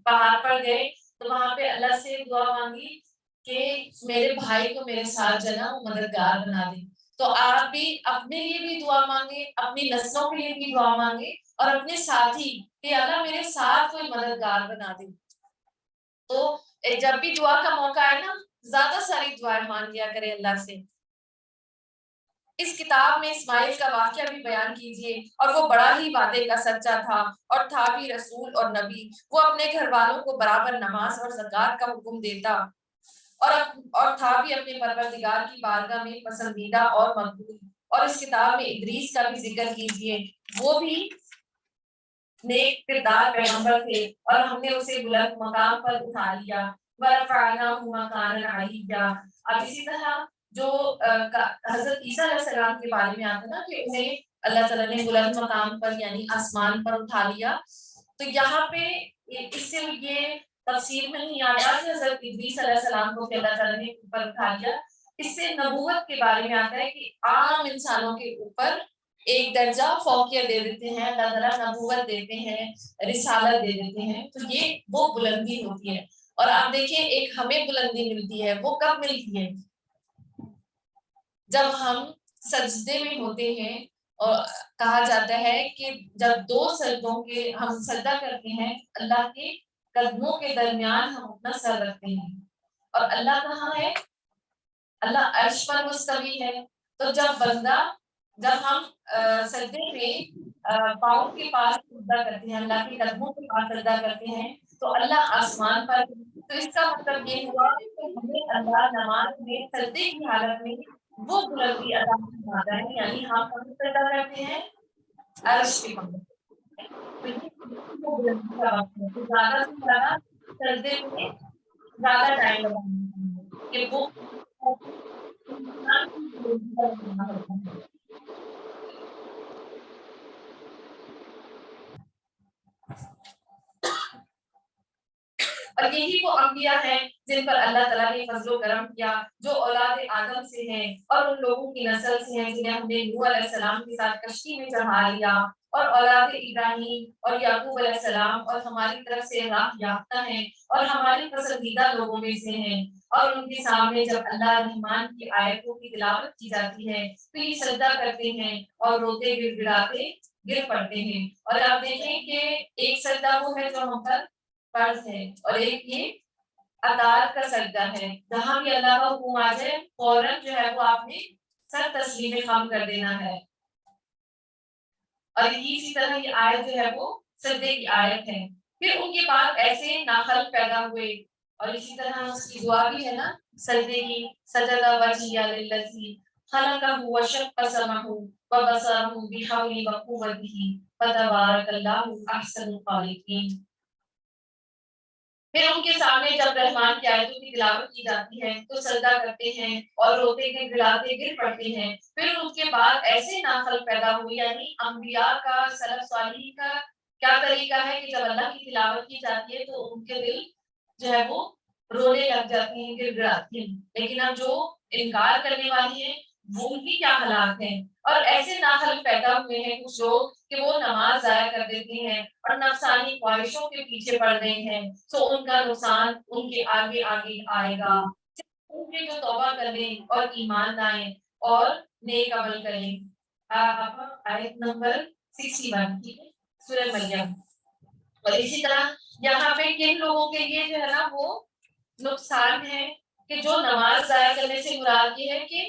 پہاڑ پر گئے تو وہاں پہ اللہ سے دعا مانگی کہ میرے بھائی کو میرے ساتھ جو ہے نا وہ مددگار بنا دے۔ تو آپ بھی اپنے لیے بھی دعا مانگے، اپنی نسلوں کے لیے بھی دعا مانگے، اور اپنے ساتھی کہ اللہ میرے ساتھ کوئی مددگار بنا دے۔ تو جب بھی دعا کا موقع آئے نا زیادہ ساری دعائیں مانگ لیا کرے اللہ سے۔ اس کتاب میں اسماعیل کا واقعہ بھی بیان کیجیے، اور وہ بڑا ہی وعدے کا سچا تھا اور تھا بھی رسول اور نبی، وہ اپنے گھر والوں کو برابر نماز اور زکوٰۃ کا حکم دیتا، اور تھا بھی اپنے پروردگار کی بارگاہ میں پسندیدہ اور مقبول۔ اور اس کتاب میں ادریس کا بھی ذکر کیجیے، وہ بھی نیک کردار پیغمبر تھے اور ہم نے اسے بلند مقام پر اٹھا لیا، وَرَفَعْنَاهُ مَكَانًا عَلِيًّا۔ اب اسی طرح جو حضرت عیسیٰ علیہ السلام کے بارے میں آتا نا کہ انہیں اللہ تعالیٰ نے بلند مقام پر یعنی آسمان پر اٹھا لیا، تو یہاں پہ اس سے یہ تفسیر میں نہیں آتا کہ حضرت ادریس علیہ السلام کو کہ اللہ تعالیٰ نے اوپر اٹھا لیا. اس سے نبوت کے بارے میں آتا ہے کہ عام انسانوں کے اوپر ایک درجہ فوقیت دے دیتے ہیں، اللہ تعالیٰ نبوت دیتے ہیں، رسالت دے دیتے ہیں. تو یہ وہ بلندی ہوتی ہے. اور آپ دیکھیں ایک ہمیں بلندی ملتی ہے، وہ کب ملتی ہے؟ جب ہم سجدے میں ہوتے ہیں. اور کہا جاتا ہے کہ جب دو سجدوں کے ہم سجدہ کرتے ہیں، اللہ کے قدموں کے درمیان ہم اپنا سر رکھتے ہیں. اور اللہ کہاں ہے؟ اللہ عرش پر مستوی ہے. تو جب ہم سجدے میں پاؤں کے پاس سجدہ کرتے ہیں، اللہ کے قدموں کے پاس سجدہ کرتے ہیں، تو اللہ آسمان پر. تو اس کا مطلب یہ ہوا کہ ہمیں اللہ نماز میں سجدے کی حالت میں وہ بلندی عطا فرماتا ہے. یعنی ہم سجدہ کرتے ہیں عرش کے پاس. زیادہ سے زیادہ سجدے میں زیادہ ٹائم لگانا کہ وہ اور یہی وہ انبیاء ہیں جن پر اللہ تعالیٰ نے فضل و کرم کیا، جو اولاد آدم سے ہیں اور ان لوگوں کی نسل سے ہیں جنہیں ہم نے نوح علیہ السلام کے ساتھ کشتی میں چڑھا لیا، اور اولاد ابراہیم اور یعقوب علیہ السلام، اور ہماری طرف سے راہ یافتہ ہیں اور ہمارے پسندیدہ لوگوں میں سے ہیں. اور ان کے سامنے جب اللہ رحمان کی آیتوں کی تلاوت کی جاتی ہے تو یہ سجدہ کرتے ہیں اور روتے گر گڑاتے گر پڑتے ہیں. اور آپ دیکھیں کہ ایک سجدہ وہ ہے جو ہم پر فرض ہے، اور ایک یہ اطاعت کا سجدہ ہے. جہاں بھی اللہ کا حکم آ جائے فوراً جو ہے وہ آپ نے سر تسلیم خم کر دینا ہے. اور اسی طرح یہ آیت جو ہے وہ سجدے کی آیت ہے. پھر ان کے بعد ایسے ناخلق پیدا ہوئے، اور اسی طرح اس کی دعا بھی ہے نا سجدے کی، سجدہ وجہی للذی خلقہ وشق سمعہ وبصرہ بحول وقوتہ فتبارک اللہ احسن الخالقین. پھر ان کے سامنے جب رحمان کی آیتوں کی تلاوت کی جاتی ہے تو سجدہ کرتے ہیں اور روتے گر گڑاتے گر پڑتے ہیں. پھر ان کے بعد ایسے ناخلق پیدا ہوئی. یعنی انبیاء کا سلف صالحین کا کیا طریقہ ہے کہ جب اللہ کی تلاوت کی جاتی ہے تو ان کے دل جو ہے وہ رونے لگ جاتے ہیں، گر گڑاتے ہیں. لیکن اب جو انکار کرنے والی ہیں وہ ان کی کیا حالات ہیں. اور ایسے ناخلق پیدا ہوئے ہیں کچھ لوگ کہ وہ نماز ضائع کر دیتے ہیں اور نفسانی خواہشوں کے پیچھے پڑ رہے ہیں. تو ان کا نقصان ان کے آگے آگے آئے گا. ان کے جو توبہ کریں اور ایمان لائیں اور نیک عمل کریں. آیت نمبر 61 ٹھیک ہے سورہ مریم. اور اسی طرح یہاں پہ کن لوگوں کے لیے جو ہے نا وہ نقصان ہے کہ جو نماز ضائع کرنے سے مراد یہ ہے کہ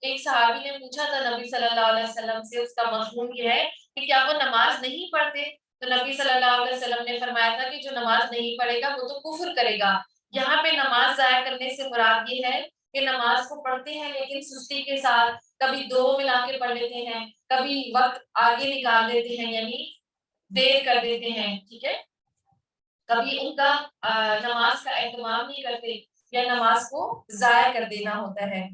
ایک صحابی نے پوچھا تھا نبی صلی اللہ علیہ وسلم سے، اس کا مفہوم یہ ہے کہ کیا وہ نماز نہیں پڑھتے؟ تو نبی صلی اللہ علیہ وسلم نے فرمایا تھا کہ جو نماز نہیں پڑھے گا وہ تو کفر کرے گا. یہاں پہ نماز ضائع کرنے سے مراد یہ ہے کہ نماز کو پڑھتے ہیں لیکن سستی کے ساتھ، کبھی دو ملا کے پڑھ لیتے ہیں، کبھی وقت آگے نکال دیتے ہیں یعنی دیر کر دیتے ہیں. ٹھیک ہے، کبھی ان کا نماز کا اہتمام نہیں کرتے یا نماز کو ضائع کر دینا ہوتا ہے.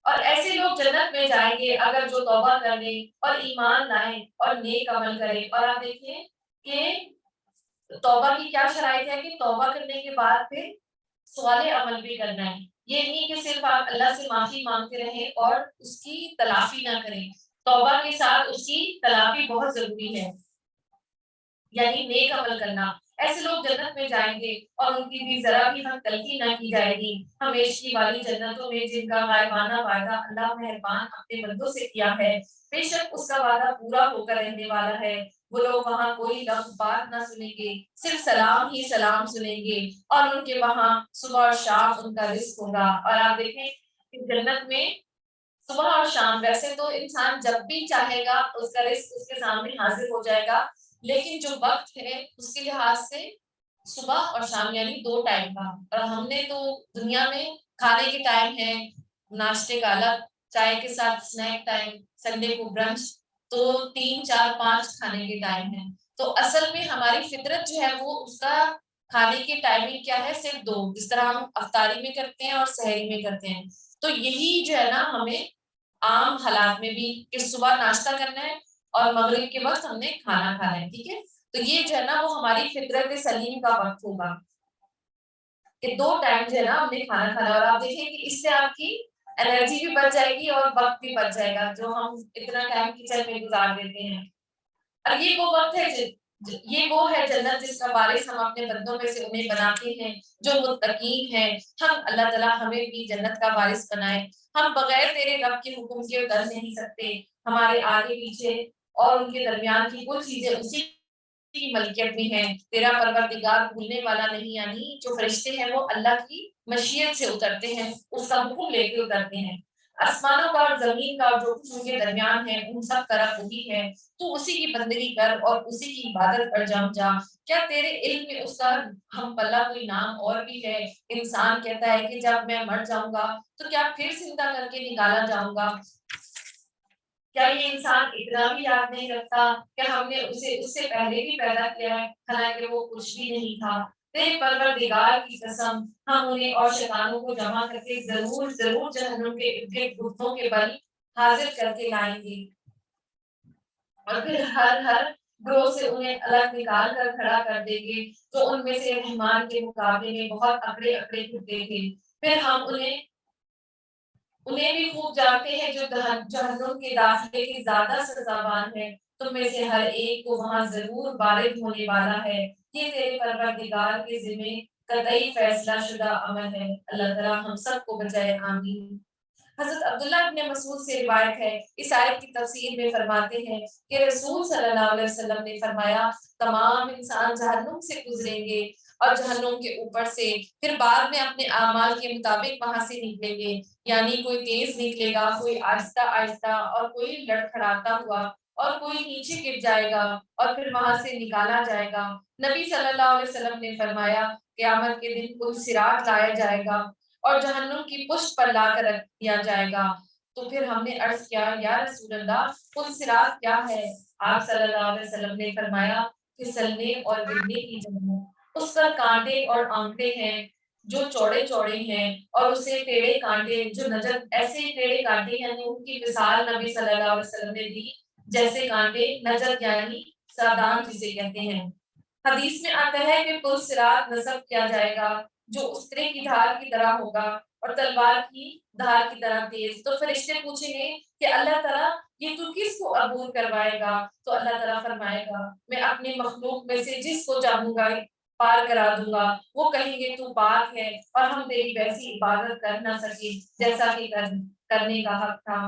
اور ایسے لوگ جنت میں جائیں گے اگر جو توبہ کر لیں اور ایمان لائیں اور نیک عمل کریں. اور آپ دیکھیں کہ توبہ کی کیا شرائط ہے کہ توبہ کرنے کے بعد پھر صالح عمل بھی کرنا ہے. یہ نہیں کہ صرف آپ اللہ سے معافی مانگتے رہیں اور اس کی تلافی نہ کریں. توبہ کے ساتھ اس کی تلافی بہت ضروری ہے، یعنی نیک عمل کرنا. ایسے لوگ جنت میں جائیں گے اور ان کی بھی ذرا بھی ہم تلقی نہ کی جائے گی ہمیشگی والی جنتوں میں جن کا غائبانہ وعدہ اللہ مہربان اپنے بندوں سے کیا ہے. بے شک اس کا وعدہ پورا ہو کر رہنے والا ہے. وہ لوگ وہاں کوئی لفظ بات نہ سنیں گے، صرف سلام ہی سلام سنیں گے، اور ان کے وہاں صبح اور شام ان کا رزق ہوگا. اور آپ دیکھیں کہ جنت میں صبح اور شام، ویسے تو انسان جب بھی چاہے گا اس کا رزق اس کے سامنے حاضر ہو جائے گا، لیکن جو وقت ہے اس کے لحاظ سے صبح اور شام یعنی 2 ٹائم کا. اور ہم نے تو دنیا میں کھانے کے ٹائم ہے، ناشتے کا الگ، چائے کے ساتھ سنیک ٹائم، سنڈے کو برنچ، تو 3 4 5 کھانے کے ٹائم ہے. تو اصل میں ہماری فطرت جو ہے وہ اس کا کھانے کی ٹائمنگ کیا ہے؟ صرف 2، جس طرح ہم افطاری میں کرتے ہیں اور سحری میں کرتے ہیں. تو یہی جو ہے نا ہمیں عام حالات میں بھی کہ صبح ناشتہ کرنا ہے اور مغرب کے وقت ہم نے کھانا کھانا ہے، ٹھیک ہے؟ تو یہ جو ہے نا وہ ہماری فطرت سلیم کا وقت ہوگا کہ 2 ٹائم جو ہے نا ہم نے کھانا کھانا، اور آپ دیکھیں کہ اس سے آپ کی انرجی بھی بچ جائے گی اور وقت بھی بچ جائے گا جو ہم اتنا ٹائم کچن میں گزار دیتے ہیں۔ اور یہ وہ وقت ہے یہ وہ ہے جنت جس کا وارث ہم اپنے بندوں میں سے انہیں بناتے ہیں جو متقین ہیں۔ ہم اللہ تعالیٰ ہمیں بھی جنت کا وارث بنائے۔ ہم بغیر تیرے رب کے حکم کے ڈر نہیں سکتے، ہمارے آگے پیچھے اور ان کے درمیان کی کچھ چیزیں اسی کی ملکیت میں ہیں۔ تیرا پروردگار بھولنے والا نہیں، یعنی جو فرشتے ہیں وہ اللہ کی مشیت سے اترتے ہیں، اس کا حکم لے کے اترتے ہیں۔ آسمانوں کا اور زمین کا اور جو کچھ ان کے درمیان ہے ان سب کا رب وہی ہے۔ تو اسی کی بندگی کر اور اسی کی عبادت پر جم جا۔ کیا تیرے علم میں اس کا ہم پلہ کوئی نام اور بھی ہے؟ انسان کہتا ہے کہ جب میں مر جاؤں گا تو کیا پھر زندہ کر کے نکالا جاؤں گا؟ کیا یہ انسان اتنا بھی یاد نہیں رکھتا کہ ہم نے اسے اس سے پہلے بھی پیدا کیا ہے، حالانکہ وہ کچھ بھی نہیں تھا؟ تیرے پروردگار کی قسم، ہم انہیں اور شیطانوں کو جمع کر کے ضرور ضرور جہنم کے ارد گھٹنوں کے بل حاضر کر کے لائیں گے، اور پھر ہر گروہ سے انہیں الگ نکال کر کھڑا کر دیں گے جو ان میں سے رحمان کے مقابلے میں بہت اکڑے اکڑے گھٹے تھے۔ پھر ہم انہیں بھی خوب جانتے ہیں جو جہنم کے داخلے کی زیادہ سزاوار ہے۔ تم میں سے ہر ایک کو وہاں ضرور وارد ہونے والا ہے۔ یہ تیرے پروردگار کے ذمہ قطعی فیصلہ شدہ عمل ہے۔ اللہ تعالیٰ ہم سب کو بچائے، آمین۔ حضرت عبداللہ ابن مسعود سے روایت ہے، اس آیت کی تفسیر میں فرماتے ہیں کہ رسول صلی اللہ علیہ وسلم نے فرمایا تمام انسان جہنم سے گزریں گے اور جہنم کے اوپر سے، پھر بعد میں اپنے اعمال کے مطابق وہاں سے نکلیں گے، یعنی کوئی تیز نکلے گا، کوئی آہستہ آہستہ، اور کوئی لڑکھڑاتا ہوا، اور کوئی نیچے گر جائے گا اور پھر وہاں سے نکالا جائے گا۔ نبی صلی اللہ علیہ وسلم نے فرمایا قیامت کے دن کوئی صراط لایا جائے گا اور جہنم کی پشت پر لا کر رکھ دیا جائے گا۔ تو پھر ہم نے عرض کیا یا رسول اللہ پل صراط کیا ہے؟ آپ صلی اللہ علیہ وسلم نے فرمایا پھسلنے اور گرنے کی جگہ، اس پر کانٹے اور آنکڑے ہیں جو چوڑے چوڑے ہیں، اور اسے ٹیڑے کانٹے جو نجد، ایسے ٹیڑے کانٹے یعنی ان کی مثال نبی صلی اللہ علیہ وسلم نے دی جیسے کانٹے نجد یعنی سادان جسے کہتے ہیں۔ حدیث میں آتا ہے کہ پل صراط نصب کیا جائے گا جو استرے کی دھار کی طرح ہوگا اور تلوار کی دھار کی طرح تیز۔ تو فرشتے پوچھیں گے کہ اللہ تعالیٰ یہ تو کس کو عبور کروائے گا؟ تو اللہ تعالیٰ فرمائے گا میں اپنی مخلوق میں سے جس کو چاہوں گا پار کرا دوں گا۔ وہ کہیں گے تو پاک ہے اور ہم تیری ویسی عبادت کر نہ سکے جیسا کہ کرنے کا حق تھا۔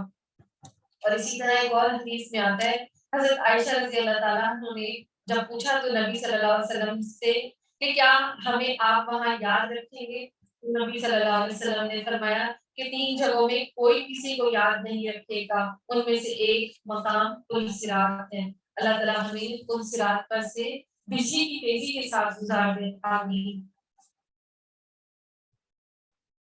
اور اسی طرح ایک اور حدیث میں آتا ہے، حضرت عائشہ رضی اللہ تعالیٰ عنہ نے جب پوچھا تو نبی صلی اللہ علیہ وسلم سے کہ کیا ہمیں آپ وہاں یاد رکھیں گے؟ نبی صلی اللہ علیہ وسلم نے فرمایا کہ 3 جگہوں میں کوئی کسی کو یاد نہیں رکھے گا، ان میں سے ایک مقام پل صراط ہے۔ اللہ تعالیٰ ہمیں پل صراط پر سے بجلی کی تیزی کے ساتھ گزار دے، آمین۔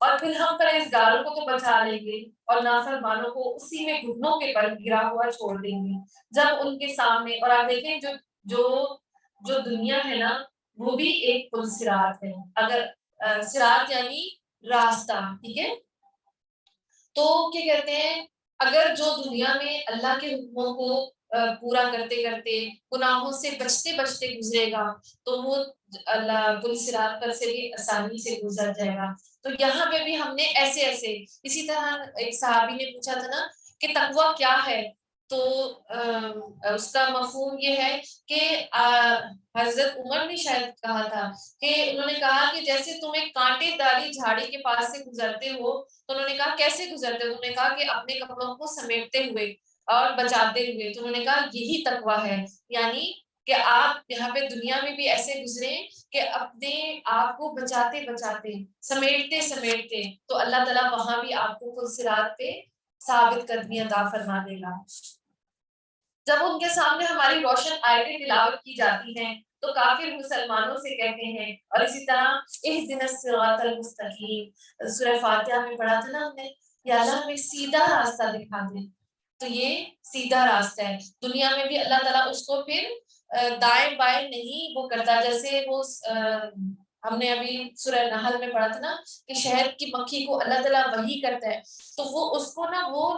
اور پھر ہم پرہیزگاروں کو تو بچا لیں گے اور نافرمانوں کو اسی میں گھٹنوں کے بل گرا ہوا چھوڑ دیں گے جب ان کے سامنے۔ اور آپ دیکھیں جو جو دنیا ہے نا وہ بھی ایک پل صراط ہے، اگر صراط یعنی راستہ، ٹھیک ہے؟ تو کیا کہتے ہیں اگر جو دنیا میں اللہ کے حکموں کو پورا کرتے کرتے گناہوں سے بچتے بچتے گزرے گا تو وہ اللہ پل صراط پر سے بھی آسانی سے گزر جائے گا۔ تو یہاں پہ بھی ہم نے ایسے اسی طرح ایک صحابی نے پوچھا تھا نا کہ تقویٰ کیا ہے، تو اس کا مفہوم یہ ہے کہ حضرت عمر نے شاید کہا تھا کہ انہوں نے کہا کہ جیسے تم ایک کانٹے داری جھاڑی کے پاس سے گزرتے ہو، تو انہوں نے کہا کیسے گزرتے ہو؟ انہوں نے کہا کہ اپنے کپڑوں کو سمیٹتے ہوئے اور بچاتے ہوئے۔ تو انہوں نے کہا یہی تقویٰ ہے، یعنی کہ آپ یہاں پہ دنیا میں بھی ایسے گزرے کہ اپنے آپ کو بچاتے بچاتے سمیٹتے سمیٹتے، تو اللہ تعالیٰ وہاں بھی آپ کو پل صراط پہ ثابت قدمی عطا فرما دے گا۔ جب ان کے سامنے ہماری روشن آیتیں تلاوت کی جاتی ہیں تو کافر مسلمانوں سے کہتے ہیں، اور اسی طرح اہدنا الصراط المستقیم سورہ فاتحہ میں پڑھا تھا نا ہم نے، یا اللہ ہمیں سیدھا راستہ دکھا دے۔ تو یہ سیدھا راستہ ہے، دنیا میں بھی اللہ تعالیٰ اس کو پھر دائیں بائیں نہیں وہ کرتا، جیسے وہ ہم نے ابھی سورہ نحل میں پڑھا تھا نا کہ شہد کی مکھی کو اللہ تعالیٰ وحی کرتا ہے، تو وہ اس کو نا وہ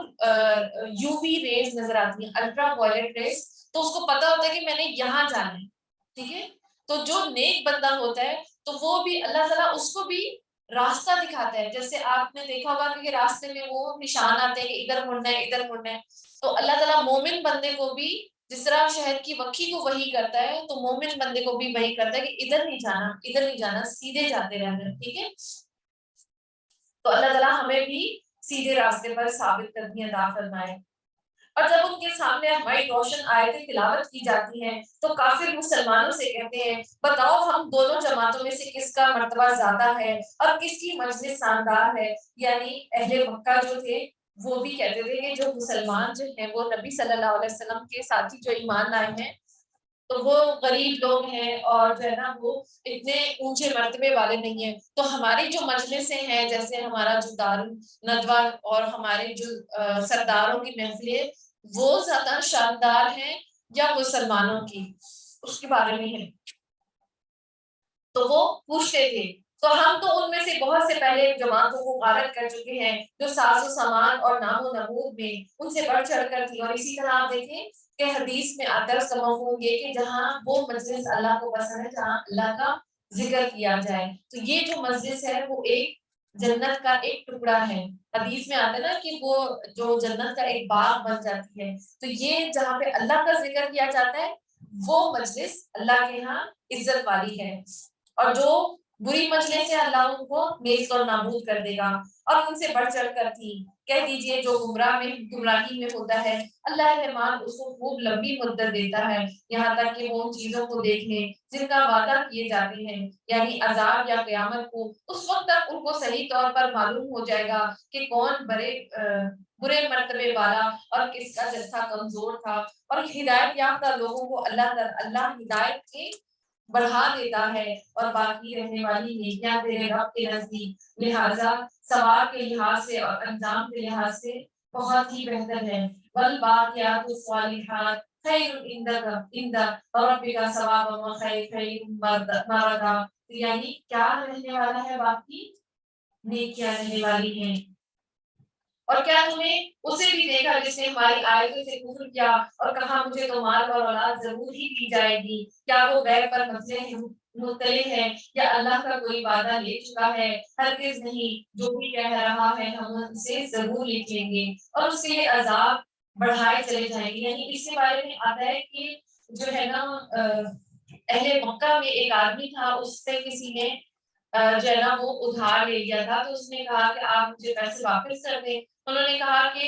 یو وی ریز نظر آتی ہیں، الٹرا وائلٹ ریز، تو اس کو پتا ہوتا ہے کہ میں نے یہاں جانا ہے، ٹھیک ہے؟ تو جو نیک بندہ ہوتا ہے تو وہ بھی اللہ تعالیٰ اس کو بھی راستہ دکھاتا ہے. جیسے آپ نے دیکھا ہوگا کہ راستے میں وہ نشان آتے ہیں کہ ادھر مڑنا ہے ادھر مڑنا ہے، تو اللہ تعالیٰ مومن بندے کو بھی جس طرح شہد کی مکھی کو وحی کرتا ہے تو مومن بندے کو بھی وحی کرتا ہے کہ ادھر نہیں جانا ادھر نہیں جانا، سیدھے جاتے رہنا، ٹھیک ہے؟ تو اللہ تعالیٰ ہمیں بھی سیدھے راستے پر ثابت قدمی عطا فرمائے. اور جب ان کے سامنے ہماری روشن آیتیں تلاوت کی جاتی ہیں تو کافر مسلمانوں سے کہتے ہیں بتاؤ ہم دونوں جماعتوں میں سے کس کا مرتبہ زیادہ ہے اور کس کی مجلس شاندار ہے. یعنی اہل مکہ جو تھے وہ بھی کہتے تھے کہ جو مسلمان جو ہیں وہ نبی صلی اللہ علیہ وسلم کے ساتھی جو ایمان لائے ہیں تو وہ غریب لوگ ہیں اور جو ہے نا وہ اتنے اونچے مرتبے والے نہیں ہیں. تو ہماری جو مجلسیں ہیں جیسے ہمارا جو دار ندوہ اور ہمارے جو سرداروں کی محفلیں وہ زیادہ شاندار ہیں یا مسلمانوں کی، اس کے بارے میں ہے. تو وہ پوچھتے تھے تو ہم تو ان میں سے بہت سے پہلے جماعتوں کو غارت کر چکے ہیں جو ساز و سامان اور نام و نمود میں ان سے بڑھ چڑھ کر تھی. اور اسی طرح آپ دیکھیں کہ حدیث میں آتا ہے اس کا مفہوم یہ کہ جہاں وہ مجلس اللہ کو پسند ہے جہاں اللہ کا ذکر کیا جائے. تو یہ جو مجلس ہے وہ ایک جنت کا ایک ٹکڑا ہے. حدیث میں آتا ہے نا کہ وہ جو جنت کا ایک باغ بن جاتی ہے، تو یہ جہاں پہ اللہ کا ذکر کیا جاتا ہے وہ مجلس اللہ کے ہاں عزت والی ہے. اور جو بری مجلس سے اللہ ان کو نیست اور نابود کر دے گا. اور ان سے بڑھ چڑھ کر تھی کہہ دیجئے جو گمراہی میں ہوتا ہے اللہ رحمان اس کو خوب لمبی مدت دیتا ہے یہاں تک کہ وہ ان چیزوں کو دیکھ لیں جن کا وعدہ کیے جاتے ہیں، یعنی عذاب یا قیامت کو. اس وقت تک ان کو صحیح طور پر معلوم ہو جائے گا کہ کون برے مرتبے والا اور کس کا جتھا کمزور تھا. اور ہدایت یافتہ لوگوں کو اللہ ہدایت کے بڑھا دیتا ہے اور باقی رہنے والی نیکیاں تیرے رب کے نزدیک لہٰذا ثواب کے لحاظ سے اور انجام کے لحاظ سے بہت ہی بہتر ہے. والباقیات الصالحات خیر عند ربک ثوابا وخیر مردا. یعنی کیا رہنے والا ہے؟ باقی نیکیاں رہنے والی ہیں. اور کیا تم نے اسے بھی دیکھا جس نے ہماری آیتوں سے کفر کیا اور کہا مجھے تو مال اور اولاد ضرور ہی دی جائے گی؟ کیا وہ غیب پر مطلع ہے یا اللہ کا کوئی وعدہ لے چکا ہے؟ ہرگز نہیں، جو بھی کہہ رہا ہے ہم اسے ضرور لکھ لیں گے اور اس کے عذاب بڑھائے چلے جائیں گے. یعنی اس کے بارے میں آتا ہے کہ جو ہے نا اہل مکہ میں ایک آدمی تھا، اس سے کسی نے جو ہے نا وہ ادھار لے لیا تھا، تو اس نے کہا کہ آپ مجھے پیسے واپس کر دیں. انہوں نے کہا کہ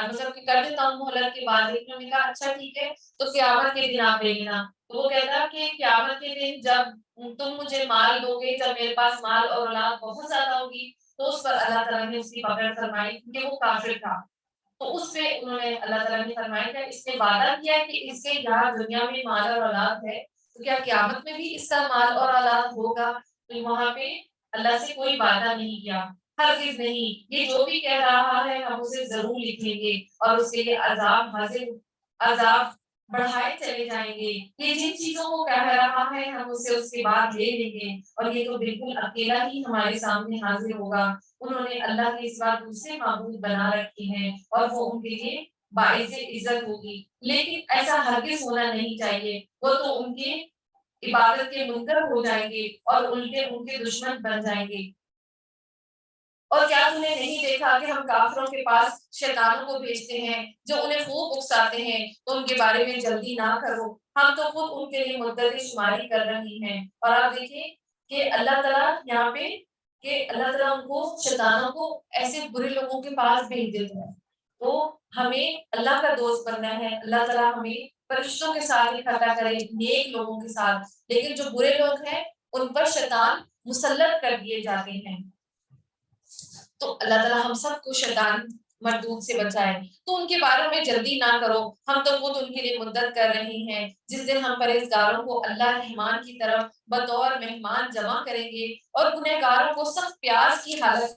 مطلب کہ کر دیتا ہوں مہلت کے بعد. انہوں نے کہا اچھا ٹھیک ہے تو قیامت کے دن آپ لے لینا. تو وہ کہتا کہ قیامت کے دن جب تم مجھے مال دو گے، جب میرے پاس مال اور اولاد بہت زیادہ ہوگی، تو اس پر اللہ تعالیٰ نے اس کی پکڑ فرمائی کیونکہ وہ کافر تھا. تو اس پہ انہوں نے اللہ تعالیٰ نے فرمایا کہ اس نے وعدہ کیا کہ اس کے یہاں دنیا میں مال اور اولاد ہے تو کیا قیامت میں بھی اس کا مال اور اولاد ہوگا؟ تو وہاں پہ اللہ سے کوئی وعدہ نہیں کیا، ہرگز نہیں، یہ جو بھی کہہ رہا ہے ہم اسے ضرور لکھ لیں گے اور اس کے لیے عذاب بڑھائے چلے جائیں گے. یہ جن چیزوں کو کہہ رہا ہے ہم اسے اس کے بعد لے لیں گے اور یہ تو بالکل اکیلا ہی ہمارے سامنے حاضر ہوگا. انہوں نے اللہ کے سوا دوسرے معبود بنا رکھے ہیں اور وہ ان کے لیے باعث عزت ہوگی، لیکن ایسا ہرگز ہونا نہیں چاہیے. وہ تو ان کے عبادت کے منکر ہو جائیں گے اور ان کے دشمن بن جائیں گے. اور کیا تم نے نہیں دیکھا کہ ہم کافروں کے پاس شیطانوں کو بھیجتے ہیں جو انہیں خوب اکساتے ہیں، تو ان کے بارے میں جلدی نہ کرو، ہم تو خود ان کے لیے مدت شماری کر رہی ہیں. اور آپ دیکھیں کہ اللہ تعالیٰ یہاں پہ کہ اللہ تعالیٰ ان کو شیطانوں کو ایسے برے لوگوں کے پاس بھیج دیتا ہے. تو ہمیں اللہ کا دوست بننا ہے. اللہ تعالیٰ ہمیں فرشتوں کے ساتھ اکٹھا کرے، نیک لوگوں کے ساتھ، لیکن جو برے لوگ ہیں ان پر شیطان مسلط کر دیے جاتے ہیں. تو اللہ تعالیٰ ہم سب کو شیطان مردود سے بچائے. تو ان کے بارے میں جلدی نہ کرو، ہم تو خود ان کے لیے مدت کر رہے ہیں. جس دن ہم پرہیزگاروں کو اللہ رحمان کی طرف بطور مہمان جمع کریں گے اور گنہگاروں کو سخت پیاس کی حالت